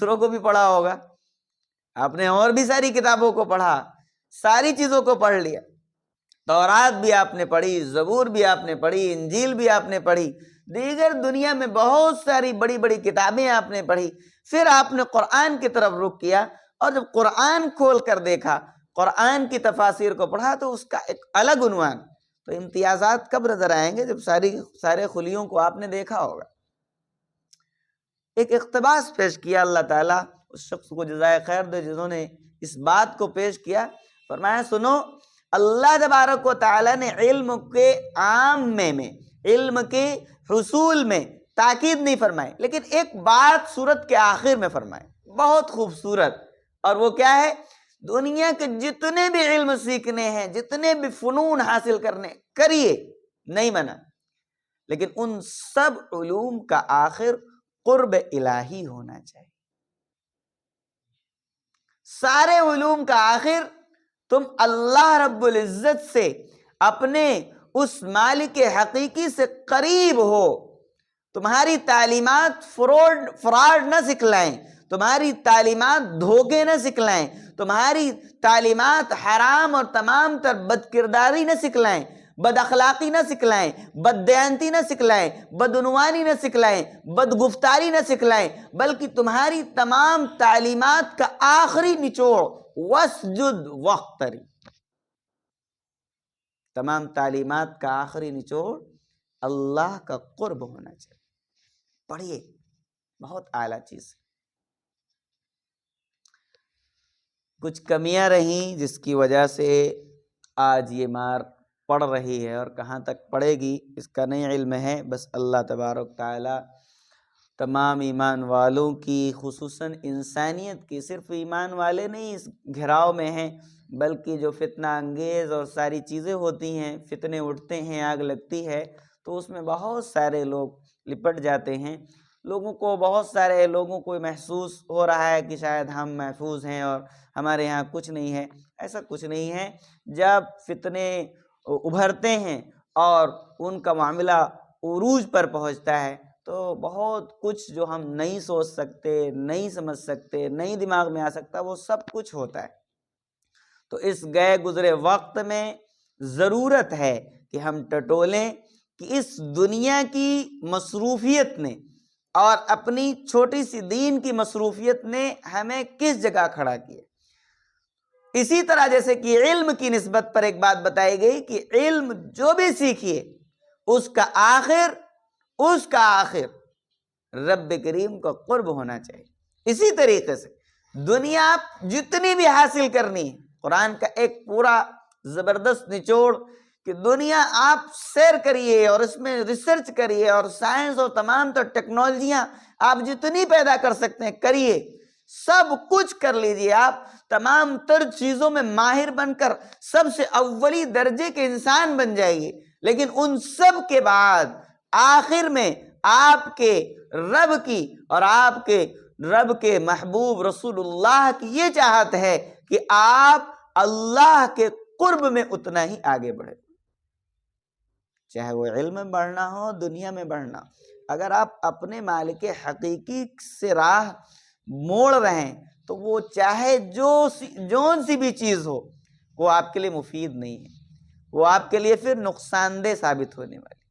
دوسروں کو بھی پڑھا ہوگا، آپ نے اور بھی ساری کتابوں کو پڑھا، ساری چیزوں کو پڑھ لیا، تورات بھی آپ نے پڑھی، زبور بھی آپ نے پڑھی، انجیل بھی آپ نے پڑھی، دیگر دنیا میں بہت ساری بڑی بڑی کتابیں آپ نے پڑھی، پھر آپ نے قرآن کی طرف رخ کیا، اور جب قرآن کھول کر دیکھا، قرآن کی تفاسیر کو پڑھا، تو اس کا ایک الگ عنوان، تو امتیازات کب نظر آئیں گے؟ جب سارے خلیوں کو آپ نے دیکھا ہوگا۔ ایک اقتباس پیش کیا اللہ تعالیٰ، اس شخص کو جزائے خیر دے جنہوں نے اس بات کو پیش کیا، فرمایا سنو، اللہ تبارک و تعالیٰ نے علم کے عام میں علم کے حصول میں تاکید نہیں فرمائی، لیکن ایک بات سورت کے آخر میں فرمائی، بہت خوبصورت، اور وہ کیا ہے؟ دنیا کے جتنے بھی علم سیکھنے ہیں، جتنے بھی فنون حاصل کرنے، کریے، نہیں منع، لیکن ان سب علوم کا آخر قرب الہی ہونا چاہیے۔ سارے علوم کا آخر تم اللہ رب العزت سے، اپنے اس مالک حقیقی سے قریب ہو، تمہاری تعلیمات فراڈ نہ سکھلائیں، تمہاری تعلیمات دھوکے نہ سکھلائیں، تمہاری تعلیمات حرام اور تمام تر بد کرداری نہ سکھلائیں، بد اخلاقی نہ سکھلائیں، بد دیانتی نہ سکھلائیں، بدعنوانی نہ سکھلائیں، بد گفتاری نہ سکھلائیں، بلکہ تمہاری تمام تعلیمات کا آخری نچوڑ واسجد واقترب، تمام تعلیمات کا آخری نچوڑ اللہ کا قرب ہونا چاہیے۔ پڑھیے، بہت اعلیٰ چیز۔ کچھ کمیاں رہیں جس کی وجہ سے آج یہ مار پڑ رہی ہے، اور کہاں تک پڑے گی اس کا نہیں علم ہے، بس اللہ تبارک تعالی تمام ایمان والوں کی، خصوصاً انسانیت کی، صرف ایمان والے نہیں اس گھراؤ میں ہیں، بلکہ جو فتنہ انگیز اور ساری چیزیں ہوتی ہیں، فتنے اٹھتے ہیں، آگ لگتی ہے، تو اس میں بہت سارے لوگ لپٹ جاتے ہیں۔ بہت سارے لوگوں کو محسوس ہو رہا ہے کہ شاید ہم محفوظ ہیں اور ہمارے یہاں کچھ نہیں ہے۔ ایسا کچھ نہیں ہے۔ جب فتنے ابھرتے ہیں اور ان کا معاملہ عروج پر پہنچتا ہے تو بہت کچھ جو ہم نہیں سوچ سکتے، نہیں سمجھ سکتے، نہیں دماغ میں آ سکتا، وہ سب کچھ ہوتا ہے۔ تو اس گئے گزرے وقت میں ضرورت ہے کہ ہم ٹٹولیں کہ اس دنیا کی مصروفیت نے اور اپنی چھوٹی سی دین کی مصروفیت نے ہمیں کس جگہ کھڑا کیا۔ اسی طرح جیسے کہ علم کی نسبت پر ایک بات بتائی گئی کہ علم جو بھی سیکھیے اس کا آخر رب کریم کا قرب ہونا چاہیے۔ اسی طریقے سے دنیا آپ جتنی بھی حاصل کرنی ہے، قرآن کا ایک پورا زبردست نچوڑ کہ دنیا آپ سیر کریے اور اس میں ریسرچ کریے، اور سائنس اور تمام تو ٹیکنالوجیاں آپ جتنی پیدا کر سکتے ہیں کریے، سب کچھ کر لیجئے، آپ تمام تر چیزوں میں ماہر بن کر سب سے اولی درجے کے انسان بن جائیے، لیکن ان سب کے بعد آخر میں آپ کے رب کی اور آپ کے رب کے محبوب رسول اللہ کی یہ چاہت ہے کہ آپ اللہ کے قرب میں اتنا ہی آگے بڑھے، چاہے وہ علم میں بڑھنا ہو، دنیا میں بڑھنا۔ اگر آپ اپنے مالک حقیقی سے راہ موڑ رہے ہیں تو وہ چاہے جون سی بھی چیز ہو، وہ آپ کے لیے مفید نہیں ہے، وہ آپ کے لیے پھر نقصان دہ ثابت ہونے والی۔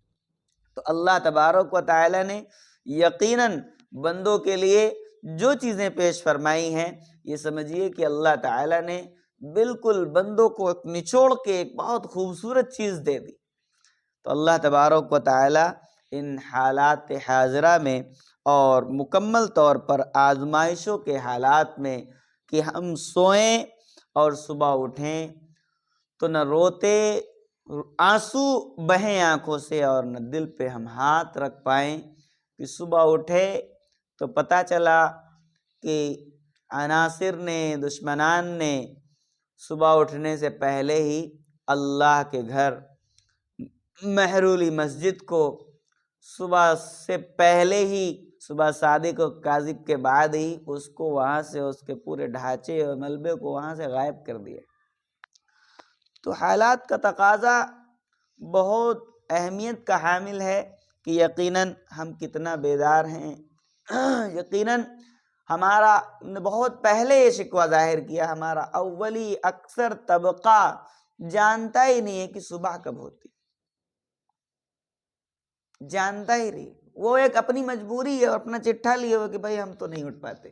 تو اللہ تبارک و تعالی نے یقیناً بندوں کے لیے جو چیزیں پیش فرمائی ہیں، یہ سمجھیے کہ اللہ تعالی نے بالکل بندوں کو ایک نچوڑ کے ایک بہت خوبصورت چیز دے دی۔ تو اللہ تبارک و تعالی ان حالات حاضرہ میں اور مکمل طور پر آزمائشوں کے حالات میں کہ ہم سوئیں اور صبح اٹھیں تو نہ روتے، آنسو بہیں آنکھوں سے، اور نہ دل پہ ہم ہاتھ رکھ پائیں کہ صبح اٹھے تو پتہ چلا کہ عناصر نے، دشمنان نے صبح اٹھنے سے پہلے ہی اللہ کے گھر محرولی مسجد کو صبح سے پہلے ہی، صبح صادق و کاذب کے بعد ہی اس کو وہاں سے، اس کے پورے ڈھانچے اور ملبے کو وہاں سے غائب کر دیا۔ تو حالات کا تقاضا بہت اہمیت کا حامل ہے کہ یقیناً ہم کتنا بیدار ہیں، یقیناً ہمارا بہت پہلے یہ شکوہ ظاہر کیا، ہمارا اولی اکثر طبقہ جانتا ہی نہیں ہے کہ صبح کب ہوتی، جانتا ہی نہیں، وہ ایک اپنی مجبوری ہے اور اپنا چٹھا لیے ہوئے کہ بھائی ہم تو نہیں اٹھ پاتے۔